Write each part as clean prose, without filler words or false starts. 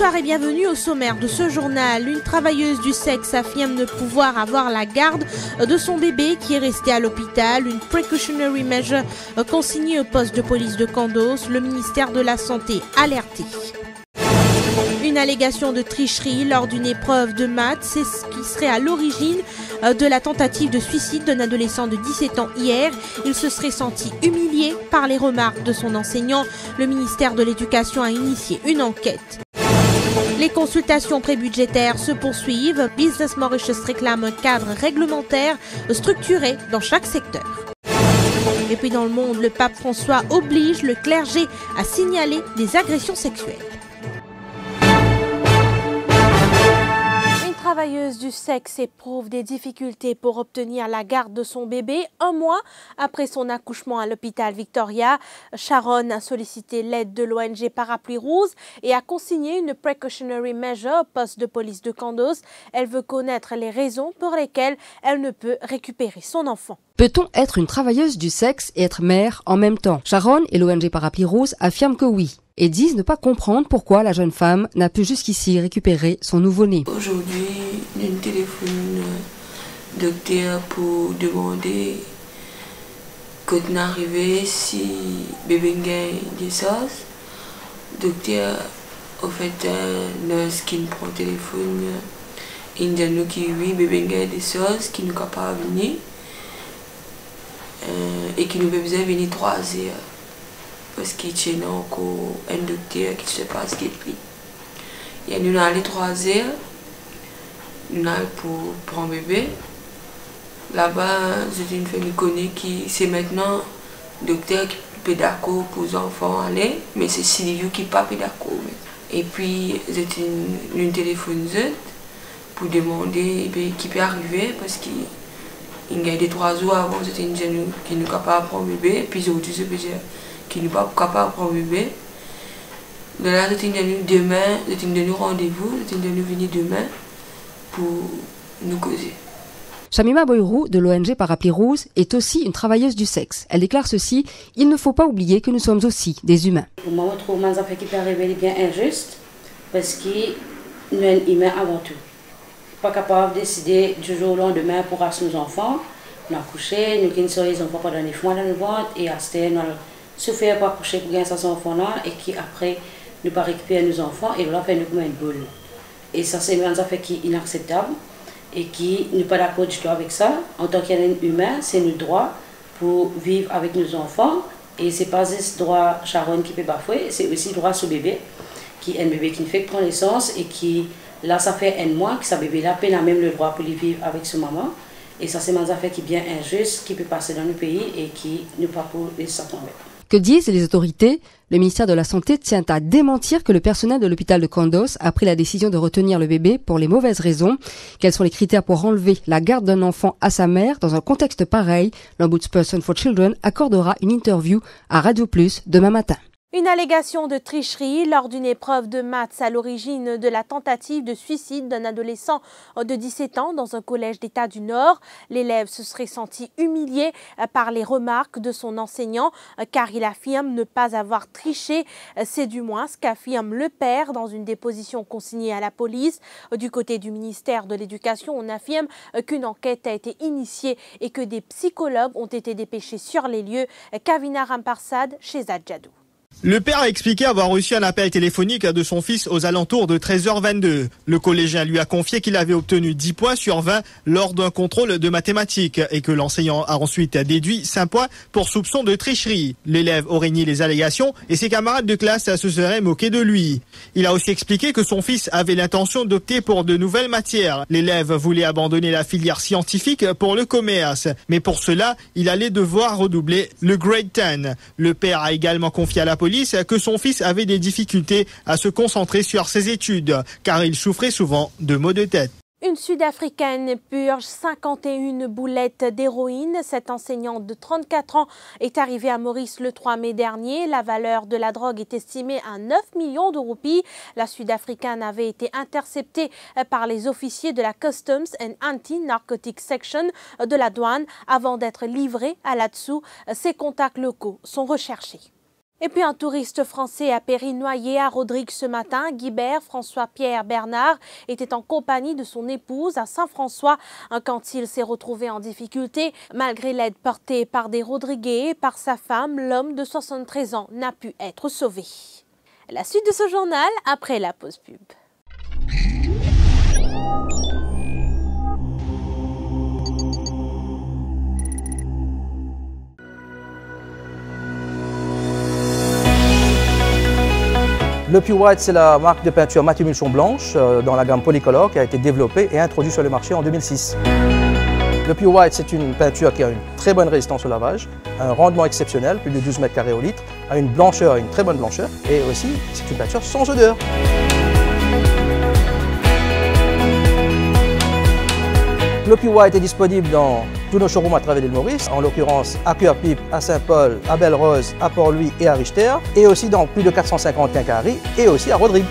Bonsoir et bienvenue au sommaire de ce journal. Une travailleuse du sexe affirme ne pouvoir avoir la garde de son bébé qui est resté à l'hôpital. Une precautionary measure consignée au poste de police de Kandos. Le ministère de la Santé alerté. Une allégation de tricherie lors d'une épreuve de maths, c'est ce qui serait à l'origine de la tentative de suicide d'un adolescent de 17 ans hier. Il se serait senti humilié par les remarques de son enseignant. Le ministère de l'Éducation a initié une enquête. Les consultations prébudgétaires se poursuivent. Business Mauritius réclame un cadre réglementaire structuré dans chaque secteur. Et puis dans le monde, le pape François oblige le clergé à signaler des agressions sexuelles. Une travailleuse du sexe éprouve des difficultés pour obtenir la garde de son bébé. Un mois après son accouchement à l'hôpital Victoria, Sharon a sollicité l'aide de l'ONG Parapluie Rouge et a consigné une precautionary measure au poste de police de Kandos. Elle veut connaître les raisons pour lesquelles elle ne peut récupérer son enfant. Peut-on être une travailleuse du sexe et être mère en même temps? Sharon et l'ONG Parapluie Rose affirment que oui et disent ne pas comprendre pourquoi la jeune femme n'a pu jusqu'ici récupérer son nouveau-né. Aujourd'hui, nous téléphone docteur pour demander quand on arrivé si bébé gagne des sauces. Docteur, en fait, nurse qui nous prend le téléphone, il dit nous qui oui, bébé gagne des sauces, qui nous capable de venir. Et qui nous besoin venir 3 heures parce qu'il y a encore un docteur qui ne sait pas ce qu'il fait. Et nous allons 3 heures, nous allons pour prendre bébé. Là-bas, c'est une famille connue qui c'est maintenant le docteur qui peut d'accord pour les enfants aller, mais c'est Sylvie qui n'est pas d'accord. Et puis, c'est une téléphone pour demander qui peut arriver parce qu'il y a des 3 jours avant, c'était une jeune qui n'est pas capable de prendre bébé, et puis aujourd'hui, c'est une qui n'est pas capable de prendre bébé. De là, c'était une jeune demain, c'était une rendez-vous, c'était une venir demain pour nous causer. Shamima Boyrou de l'ONG Parapluie Rouge est aussi une travailleuse du sexe. Elle déclare ceci: il ne faut pas oublier que nous sommes aussi des humains. Pour moi, je trouve que ce qui peut arriver est bien injuste parce que nous sommes humains avant tout. Pas capable de décider du jour au lendemain pour nos enfants. Nous avons couché, nous avons les enfants pendant 9 mois dans le ventre et à ce nous avons souffert pour accoucher pour gagner ces enfants-là et qui après nous pas récupérer nos enfants et là fait nous comme une boule. Et ça c'est un affaire qui est inacceptable et qui n'est pas d'accord du tout avec ça. En tant qu'humain, c'est notre droit pour vivre avec nos enfants et c'est pas juste droit Sharon qui peut bafouer, c'est aussi droit sur bébé qui est un bébé qui ne fait que prendre naissance et qui là, ça fait un mois que sa bébé là a même le droit pour vivre avec sa maman. Et ça, c'est une affaire qui est bien injuste, qui peut passer dans le pays et qui n'est pas pour les tomber. Que disent les autorités? Le ministère de la Santé tient à démentir que le personnel de l'hôpital de Kandos a pris la décision de retenir le bébé pour les mauvaises raisons. Quels sont les critères pour enlever la garde d'un enfant à sa mère? Dans un contexte pareil, l'Ombudsperson for Children accordera une interview à Radio Plus demain matin. Une allégation de tricherie lors d'une épreuve de maths à l'origine de la tentative de suicide d'un adolescent de 17 ans dans un collège d'État du Nord. L'élève se serait senti humilié par les remarques de son enseignant car il affirme ne pas avoir triché. C'est du moins ce qu'affirme le père dans une déposition consignée à la police. Du côté du ministère de l'Éducation, on affirme qu'une enquête a été initiée et que des psychologues ont été dépêchés sur les lieux. Kavina Ramparsad chez Adjadou. Le père a expliqué avoir reçu un appel téléphonique de son fils aux alentours de 13h22. Le collégien lui a confié qu'il avait obtenu 10 points sur 20 lors d'un contrôle de mathématiques et que l'enseignant a ensuite déduit 5 points pour soupçon de tricherie. L'élève aurait nié les allégations et ses camarades de classe se seraient moqués de lui. Il a aussi expliqué que son fils avait l'intention d'opter pour de nouvelles matières. L'élève voulait abandonner la filière scientifique pour le commerce, mais pour cela, il allait devoir redoubler le grade 10. Le père a également confié à la police que son fils avait des difficultés à se concentrer sur ses études, car il souffrait souvent de maux de tête. Une Sud-Africaine purge 51 boulettes d'héroïne. Cette enseignante de 34 ans est arrivée à Maurice le 3 mai dernier. La valeur de la drogue est estimée à 9 millions de roupies. La Sud-Africaine avait été interceptée par les officiers de la Customs and Anti-Narcotics Section de la douane avant d'être livrée à l'ATSU. Ses contacts locaux sont recherchés. Et puis un touriste français a péri noyé à Rodrigue ce matin. Guibert François-Pierre Bernard était en compagnie de son épouse à Saint-François quand il s'est retrouvé en difficulté. Malgré l'aide portée par des Rodriguais et par sa femme, l'homme de 73 ans n'a pu être sauvé. La suite de ce journal après la pause pub. Le Pure White, c'est la marque de peinture mat émulsion blanche dans la gamme Polycolor qui a été développée et introduite sur le marché en 2006. Le Pure White, c'est une peinture qui a une très bonne résistance au lavage, un rendement exceptionnel, plus de 12 mètres carrés au litre, a une blancheur, une très bonne blancheur, et aussi c'est une peinture sans odeur. Le Pure White est disponible dans tous nos showrooms à travers l'île Maurice, en l'occurrence à Cœur-Pipe, à Saint-Paul, à Belle-Rose, à Port-Louis et à Richter, et aussi dans plus de 450 quincailleries et aussi à Rodrigue.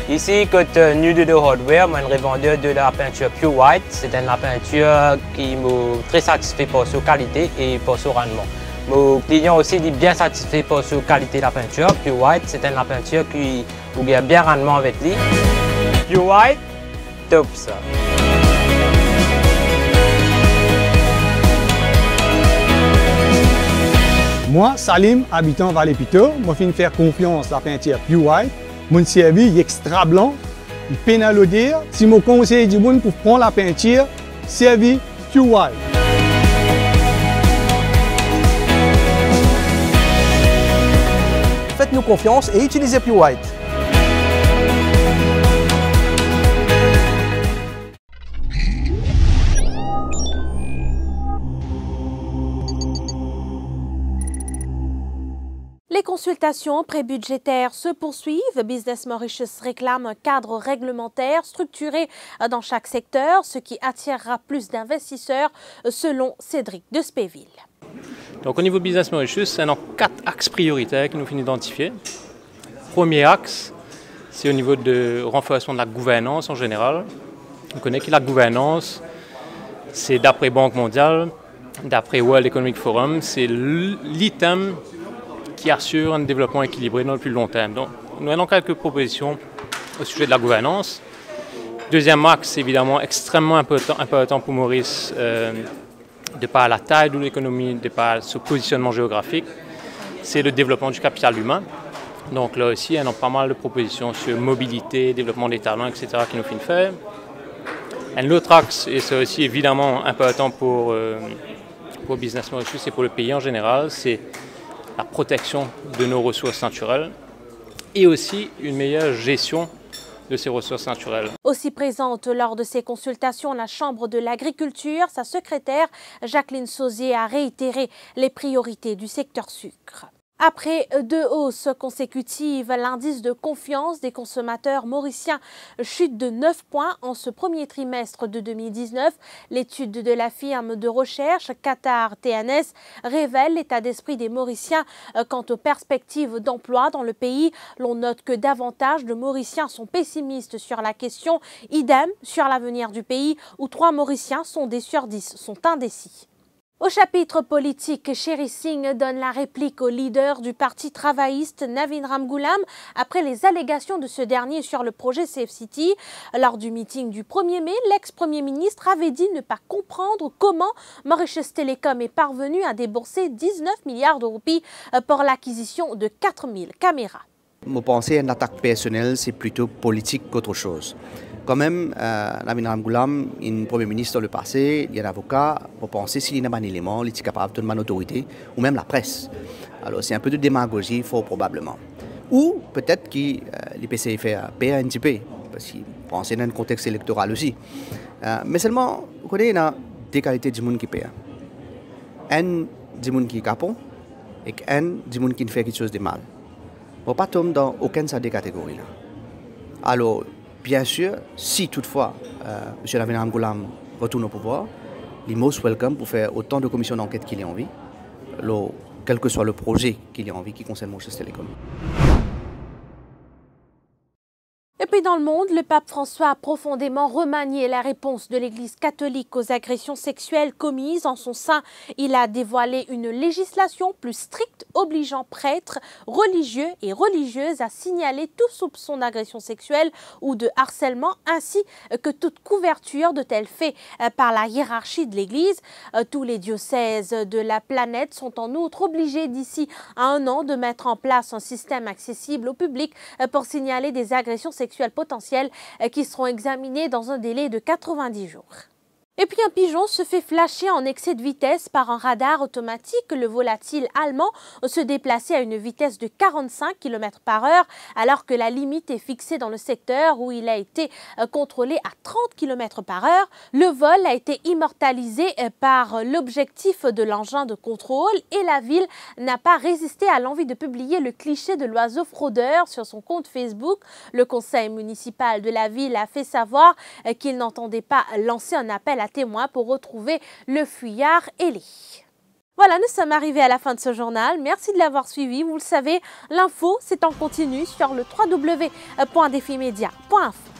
Ici, côté New de Hardware, je suis revendeur de la peinture Pure White. C'est une peinture qui est très satisfait par sa qualité et par son rendement. Mon client aussi est bien satisfait par sa qualité de la peinture. Pure White, c'est une peinture qui a bien rendement avec lui. Pure White, top ça. Moi, Salim, habitant Vallée-Pito, je fais faire confiance à la peinture Pure White. Mon service est extra blanc, il peine à le dire. Si mon conseil du monde pour prendre la peinture, service Pure White. Faites-nous confiance et utilisez Pure White. Les consultations prébudgétaires se poursuivent. Business Mauritius réclame un cadre réglementaire structuré dans chaque secteur, ce qui attirera plus d'investisseurs, selon Cédric de Spéville. Donc au niveau Business Mauritius, c'est 4 axes prioritaires que nous finissons d'identifier. Premier axe, c'est au niveau de renforcement de la gouvernance en général. On connaît que la gouvernance, c'est d'après Banque mondiale, d'après World Economic Forum, c'est l'item qui assure un développement équilibré dans le plus long terme. Donc, nous avons quelques propositions au sujet de la gouvernance. Deuxième axe, c'est évidemment extrêmement important pour Maurice, de par la taille de l'économie, de par ce positionnement géographique, c'est le développement du capital humain. Donc là aussi, il y a pas mal de propositions sur mobilité, développement des talents, etc. qui nous finissent faire. Un autre axe, et c'est aussi évidemment important pour Business Mauritius et pour le pays en général, c'est la protection de nos ressources naturelles et aussi une meilleure gestion de ces ressources naturelles. Aussi présente lors de ces consultations, la Chambre de l'agriculture, sa secrétaire Jacqueline Sauzier a réitéré les priorités du secteur sucre. Après 2 hausses consécutives, l'indice de confiance des consommateurs mauriciens chute de 9 points en ce premier trimestre de 2019. L'étude de la firme de recherche Qatar TNS révèle l'état d'esprit des Mauriciens quant aux perspectives d'emploi dans le pays. L'on note que davantage de Mauriciens sont pessimistes sur la question, idem sur l'avenir du pays où 3 Mauriciens sondés sur 10 sont indécis. Au chapitre politique, Sherry Singh donne la réplique au leader du parti travailliste Navin Ramgoolam après les allégations de ce dernier sur le projet Safe City. Lors du meeting du 1er mai, l'ex-premier ministre avait dit ne pas comprendre comment Mauritius Telecom est parvenu à débourser 19 milliards de roupies pour l'acquisition de 4000 caméras. Je pense qu'une attaque personnelle, c'est plutôt politique qu'autre chose. Quand même, Navin Ramgoolam, un premier ministre dans le passé, il y a un avocat, pour penser s'il y a un élément, il est capable de demander l'autorité, ou même la presse. Alors c'est un peu de démagogie, fort probablement. Ou peut-être que l'IPC fait payer un petit peu, parce qu'il pense dans un contexte électoral aussi. Mais seulement, vous connaissez, il y a deux qualités du monde qui paye. Un du monde qui est capon, et un du monde qui fait quelque chose de mal. On ne peut pas tomber dans aucune de ces deux catégories-là. Alors, bien sûr, si toutefois M. Navin Ramgoolam retourne au pouvoir, il est most welcome pour faire autant de commissions d'enquête qu'il a envie, quel que soit le projet qu'il a envie qui concerne Mauritius Telecom. Et puis dans le monde, le pape François a profondément remanié la réponse de l'Église catholique aux agressions sexuelles commises en son sein. Il a dévoilé une législation plus stricte obligeant prêtres, religieux et religieuses à signaler tout soupçon d'agression sexuelle ou de harcèlement ainsi que toute couverture de tels faits par la hiérarchie de l'Église. Tous les diocèses de la planète sont en outre obligés d'ici à 1 an de mettre en place un système accessible au public pour signaler des agressions sexuelles potentielles qui seront examinées dans un délai de 90 jours. Et puis un pigeon se fait flasher en excès de vitesse par un radar automatique. Le volatile allemand se déplaçait à une vitesse de 45 km/h alors que la limite est fixée dans le secteur où il a été contrôlé à 30 km/h. Le vol a été immortalisé par l'objectif de l'engin de contrôle et la ville n'a pas résisté à l'envie de publier le cliché de l'oiseau fraudeur sur son compte Facebook. Le conseil municipal de la ville a fait savoir qu'il n'entendait pas lancer un appel à témoins pour retrouver le fuyard ailé. Voilà, nous sommes arrivés à la fin de ce journal. Merci de l'avoir suivi. Vous le savez, l'info, c'est en continu sur le www.defimedia.info.